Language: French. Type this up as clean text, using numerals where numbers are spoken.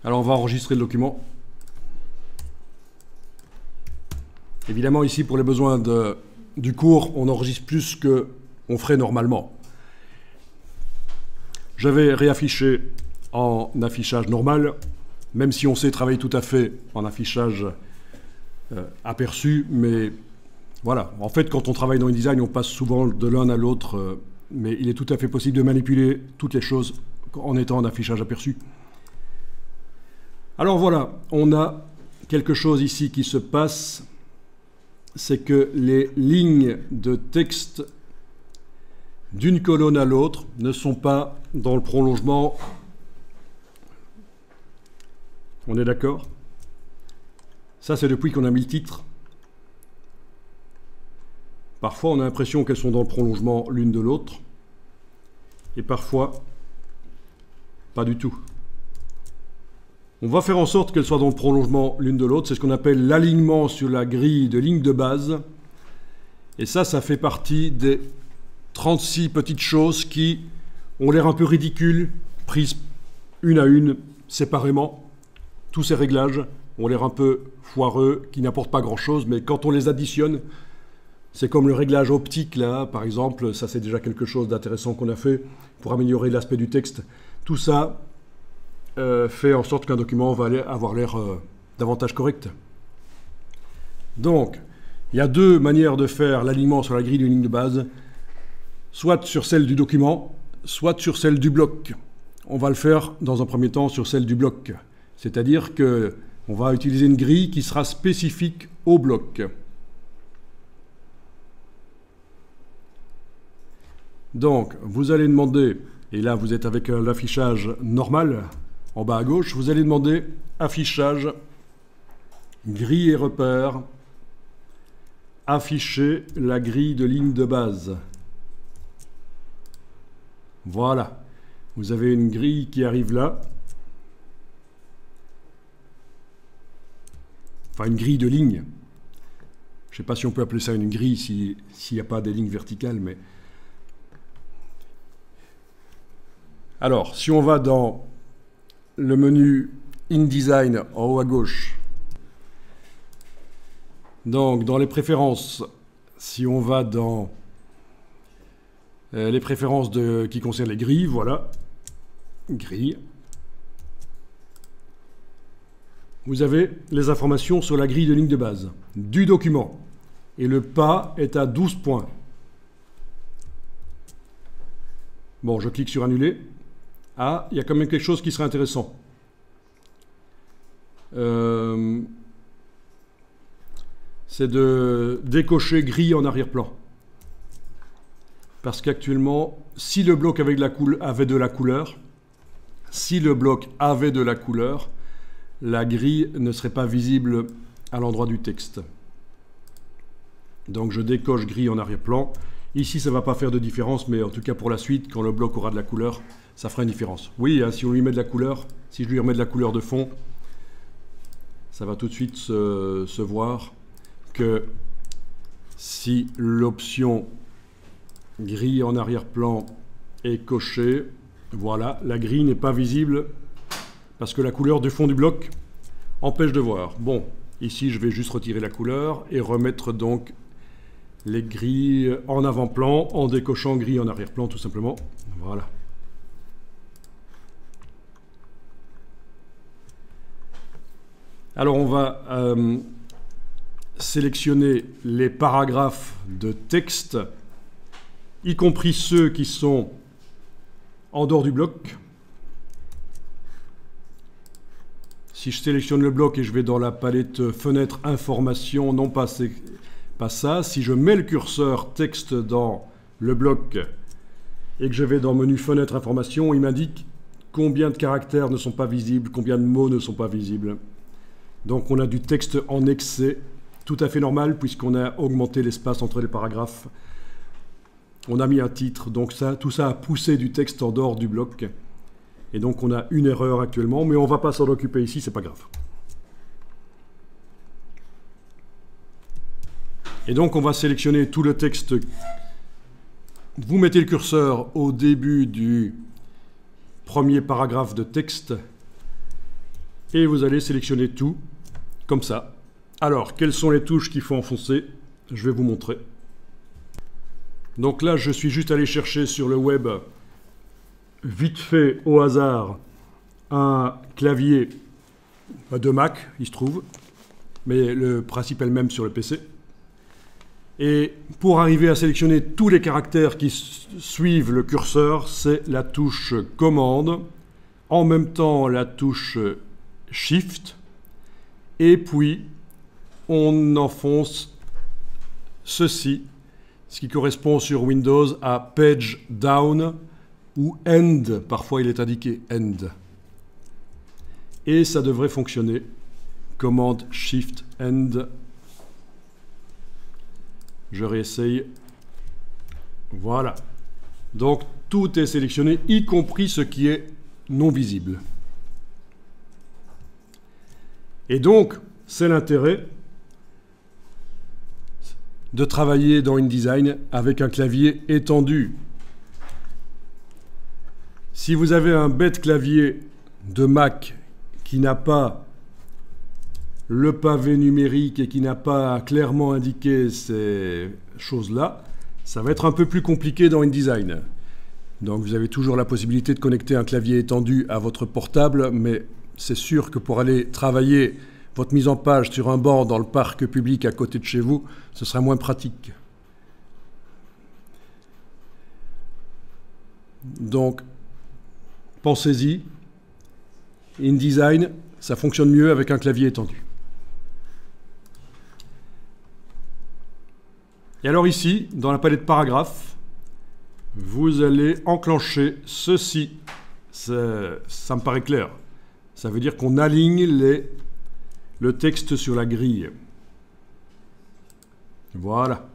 Alors on va enregistrer le document. Évidemment ici pour les besoins du cours, on enregistre plus qu'on ferait normalement. Je vais réafficher en affichage normal, même si on sait travailler tout à fait en affichage aperçu, mais voilà. En fait, quand on travaille dans InDesign, on passe souvent de l'un à l'autre, mais il est tout à fait possible de manipuler toutes les choses en étant en affichage aperçu. Alors voilà, on a quelque chose ici qui se passe, c'est que les lignes de texte d'une colonne à l'autre ne sont pas dans le prolongement. On est d'accord? Ça, c'est depuis qu'on a mis le titre. Parfois, on a l'impression qu'elles sont dans le prolongement l'une de l'autre, et parfois, pas du tout. On va faire en sorte qu'elles soient dans le prolongement l'une de l'autre. C'est ce qu'on appelle l'alignement sur la grille de ligne de base. Et ça fait partie des 36 petites choses qui ont l'air un peu ridicules, prises une à une, séparément. Tous ces réglages ont l'air un peu foireux, qui n'apportent pas grand-chose, mais quand on les additionne, c'est comme le réglage optique, là, par exemple. Ça, c'est déjà quelque chose d'intéressant qu'on a fait pour améliorer l'aspect du texte. Tout ça fait en sorte qu'un document va avoir l'air davantage correct. Donc, il y a deux manières de faire l'alignement sur la grille de ligne de base, soit sur celle du document, soit sur celle du bloc. On va le faire dans un premier temps sur celle du bloc, c'est-à-dire qu'on va utiliser une grille qui sera spécifique au bloc. Donc, vous allez demander, et là vous êtes avec l'affichage normal, en bas à gauche, vous allez demander affichage, grille et repère, afficher la grille de ligne de base. Voilà, vous avez une grille qui arrive là. Enfin, une grille de lignes. Je ne sais pas si on peut appeler ça une grille s'il n'y a pas des lignes verticales, mais... Alors, si on va dans le menu InDesign en haut à gauche, donc dans les préférences, si on va dans les préférences qui concernent les grilles, voilà, grille, vous avez les informations sur la grille de ligne de base du document. Et le pas est à 12 points. Bon, je clique sur annuler. Ah, il y a quand même quelque chose qui serait intéressant. C'est de décocher grille en arrière-plan. Parce qu'actuellement, si le bloc avait de la couleur, la grille ne serait pas visible à l'endroit du texte. Donc je décoche grille en arrière-plan. Ici, ça ne va pas faire de différence, mais en tout cas pour la suite, quand le bloc aura de la couleur, ça fera une différence. Oui, hein, si on lui met de la couleur, si je lui remets de la couleur de fond, ça va tout de suite se voir que si l'option grille en arrière-plan est cochée, voilà, la grille n'est pas visible parce que la couleur du fond du bloc empêche de voir. Bon, ici, je vais juste retirer la couleur et remettre donc les grilles en avant-plan en décochant grille en arrière-plan, tout simplement. Voilà. Alors, on va sélectionner les paragraphes de texte, y compris ceux qui sont en dehors du bloc. Si je sélectionne le bloc et je vais dans la palette fenêtre information, non pas ça. Si je mets le curseur texte dans le bloc et que je vais dans le menu fenêtre information, il m'indique combien de caractères ne sont pas visibles, combien de mots ne sont pas visibles. Donc on a du texte en excès, tout à fait normal puisqu'on a augmenté l'espace entre les paragraphes. On a mis un titre, donc tout ça a poussé du texte en dehors du bloc. Et donc on a une erreur actuellement, mais on ne va pas s'en occuper ici, c'est pas grave. Et donc on va sélectionner tout le texte. Vous mettez le curseur au début du premier paragraphe de texte et vous allez sélectionner tout, comme ça. Alors, quelles sont les touches qu'il faut enfoncer? Je vais vous montrer. Donc là, je suis juste allé chercher sur le web, vite fait, au hasard, un clavier de Mac, il se trouve, mais le principe est le même sur le PC. Et pour arriver à sélectionner tous les caractères qui suivent le curseur, c'est la touche commande, en même temps la touche Shift, et puis on enfonce ceci, ce qui correspond sur Windows à Page Down ou End, parfois il est indiqué End. Et ça devrait fonctionner. Commande Shift End. Je réessaye. Voilà. Donc tout est sélectionné, y compris ce qui est non visible. Et donc, c'est l'intérêt de travailler dans InDesign avec un clavier étendu. Si vous avez un bête clavier de Mac qui n'a pas le pavé numérique et qui n'a pas clairement indiqué ces choses-là, ça va être un peu plus compliqué dans InDesign. Donc vous avez toujours la possibilité de connecter un clavier étendu à votre portable, mais c'est sûr que pour aller travailler votre mise en page sur un banc dans le parc public à côté de chez vous, ce sera moins pratique. Donc, pensez-y, InDesign, ça fonctionne mieux avec un clavier étendu. Et alors ici, dans la palette paragraphes, vous allez enclencher ceci. Ça me paraît clair. Ça veut dire qu'on aligne le texte sur la grille. Voilà.